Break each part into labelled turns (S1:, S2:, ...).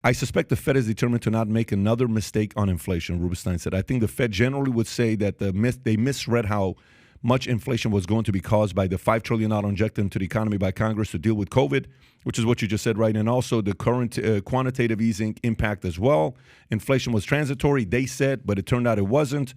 S1: I suspect the Fed is determined to not make another mistake on inflation, Rubenstein said. I think the Fed generally would say that they misread how much inflation was going to be caused by the $5 trillion injected into the economy by Congress to deal with COVID, which is what you just said, right? And also the current quantitative easing impact as well. Inflation was transitory, they said, but it turned out it wasn't.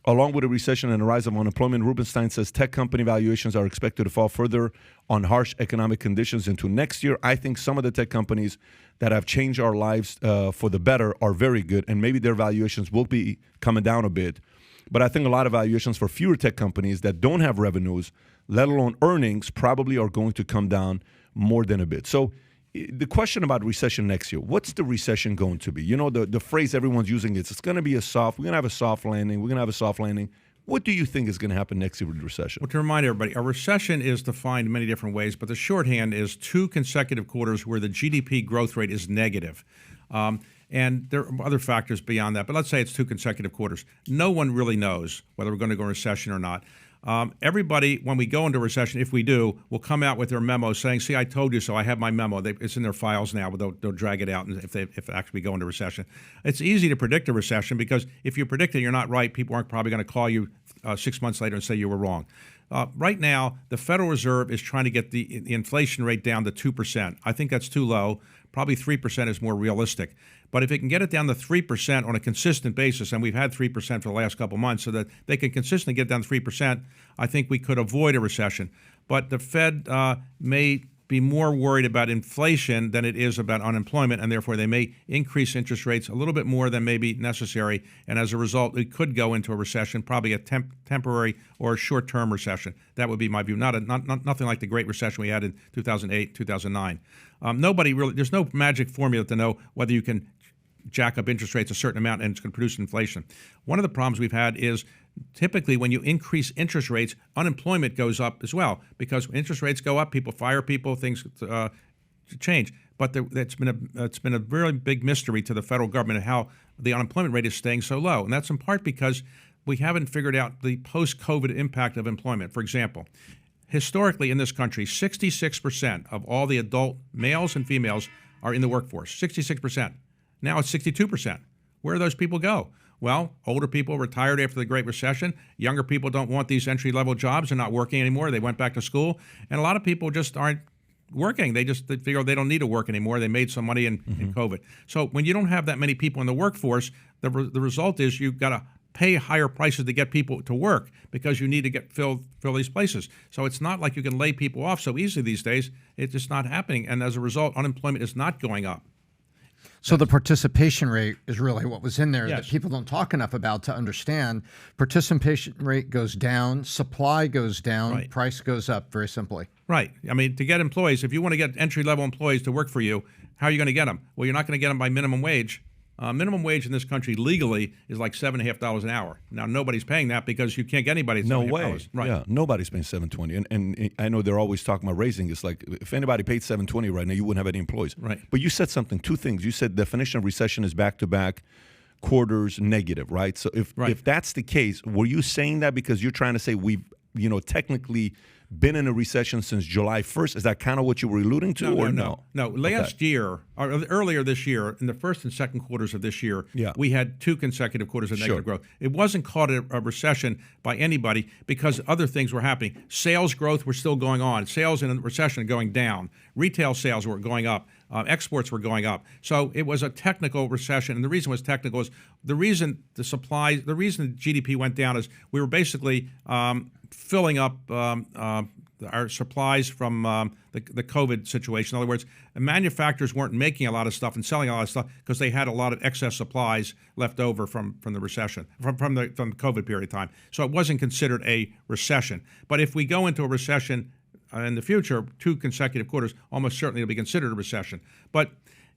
S1: Along with a recession and a rise of unemployment, Rubenstein says tech company valuations are expected to fall further on harsh economic conditions into next year. I think some of the tech companies that have changed our lives for the better are very good, and maybe their valuations will be coming down a bit. But I think a lot of valuations for fewer tech companies that don't have revenues, let alone earnings, probably are going to come down more than a bit. So the question about recession next year, what's the recession going to be? You know, the phrase everyone's using is it's going to be we're going to have a soft landing. We're going to have a soft landing. What do you think is going to happen next year with the recession?
S2: Well, to remind everybody, a recession is defined in many different ways, but the shorthand is 2 consecutive quarters where the GDP growth rate is negative. And there are other factors beyond that, but let's say it's 2 consecutive quarters. No one really knows whether we're going to go in recession or not. Everybody, when we go into recession, if we do, will come out with their memo saying, see, I told you so, I have my memo. It's in their files now, but they'll drag it out if actually go into recession. It's easy to predict a recession because if you predict it, you're not right. People aren't probably going to call you 6 months later and say you were wrong. Right now, the Federal Reserve is trying to get the inflation rate down to 2%. I think that's too low. Probably 3% is more realistic. But if it can get it down to 3% on a consistent basis, and we've had 3% for the last couple of months, so that they can consistently get down to 3%, I think we could avoid a recession. But the Fed may be more worried about inflation than it is about unemployment, and therefore they may increase interest rates a little bit more than may be necessary. And as a result, it could go into a recession, probably a temporary or a short-term recession. That would be my view. Nothing like the Great Recession we had in 2008, 2009. There's no magic formula to know whether you can jack up interest rates a certain amount and it's going to produce inflation. One of the problems we've had is typically when you increase interest rates, unemployment goes up as well because when interest rates go up, people fire people, things change. But it's been a really big mystery to the federal government how the unemployment rate is staying so low. And that's in part because we haven't figured out the post-COVID impact of employment. For example, historically in this country, 66% of all the adult males and females are in the workforce, 66%. Now it's 62%. Where do those people go? Well, older people retired after the Great Recession. Younger people don't want these entry-level jobs. They're not working anymore. They went back to school. And a lot of people just aren't working. They figure they don't need to work anymore. They made some money in COVID. So when you don't have that many people in the workforce, the result is you've got to pay higher prices to get people to work because you need to fill these places. So it's not like you can lay people off so easily these days. It's just not happening. And as a result, unemployment is not going up.
S3: So the participation rate is really what was in there that people don't talk enough about to understand. Participation rate goes down, supply goes down, price goes up, very simply.
S2: Right. I mean, to get employees, if you want to get entry-level employees to work for you, how are you going to get them? Well, you're not going to get them by minimum wage. Minimum wage in this country legally is like $7.50 an hour. Now, nobody's paying that because you can't get anybody at $7.50.
S1: No way.
S2: Right.
S1: Yeah, nobody's paying $7.20. And I know they're always talking about raising. It's like if anybody paid $7.20 right now, you wouldn't have any employees.
S2: Right.
S1: But you said something, 2 things. You said definition of recession is back-to-back quarters negative, right? So if that's the case, were you saying that because you're trying to say we've, technically been in a recession since July 1st? Is that kind of what you were alluding to?
S2: No. Last year, or earlier this year, in the first and second quarters of this year, we had 2 consecutive quarters of negative growth. It wasn't called a recession by anybody because other things were happening. Sales growth were still going on. Sales in a recession going down. Retail sales were going up. Exports were going up. So it was a technical recession. And the reason it was technical is the reason the GDP went down is we were basically filling up our supplies from the COVID situation. In other words, manufacturers weren't making a lot of stuff and selling a lot of stuff because they had a lot of excess supplies left over from the recession, from the COVID period of time. So it wasn't considered a recession. But if we go into a recession in the future, 2 consecutive quarters, almost certainly it'll be considered a recession. But,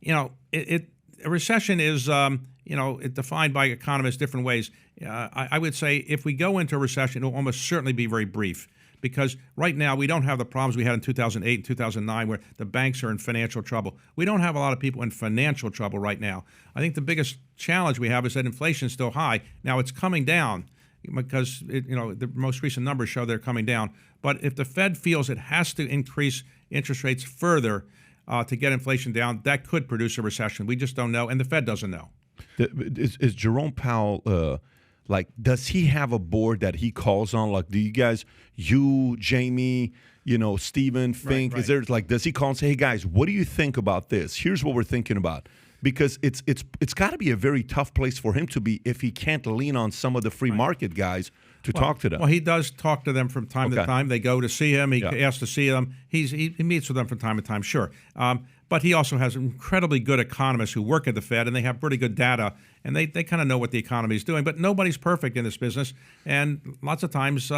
S2: a recession is, defined by economists different ways. I would say if we go into a recession, it will almost certainly be very brief because right now we don't have the problems we had in 2008 and 2009 where the banks are in financial trouble. We don't have a lot of people in financial trouble right now. I think the biggest challenge we have is that inflation is still high. Now it's coming down because the most recent numbers show they're coming down. But if the Fed feels it has to increase interest rates further, to get inflation down, that could produce a recession. We just don't know, and the Fed doesn't know.
S1: Is Jerome Powell, does he have a board that he calls on? Like, do you guys, you, Jamie, Stephen, Fink, is there, does he call and say, hey, guys, what do you think about this? Here's what we're thinking about. Because it's got to be a very tough place for him to be if he can't lean on some of the free market guys to talk to them.
S2: Well, he does talk to them from time to time. They go to see him. He asks to see them. He meets with them from time to time, sure. But he also has incredibly good economists who work at the Fed, and they have pretty good data, and they kind of know what the economy is doing. But nobody's perfect in this business, and lots of times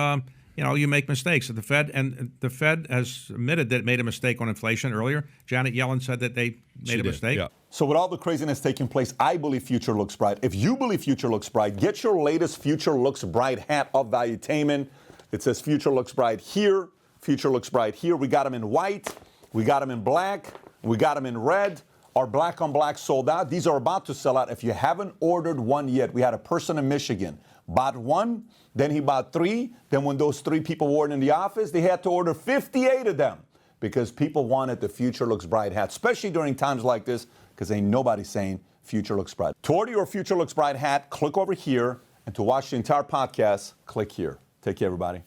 S2: you make mistakes at the Fed, and the Fed has admitted that it made a mistake on inflation earlier. Janet Yellen said that they made a mistake.
S1: Yeah.
S4: So with all the craziness taking place, I believe future looks bright. If you believe future looks bright, get your latest Future Looks Bright hat of Valuetainment. It says Future Looks Bright here, Future Looks Bright here. We got them in white, we got them in black, we got them in red. Our black on black sold out. These are about to sell out. If you haven't ordered one yet, we had a person in Michigan, bought one, then he bought three. Then when those 3 people weren't in the office, they had to order 58 of them because people wanted the Future Looks Bright hat, especially during times like this, because ain't nobody saying Future Looks Bright. To order your Future Looks Bright hat, click over here. And to watch the entire podcast, click here. Take care, everybody.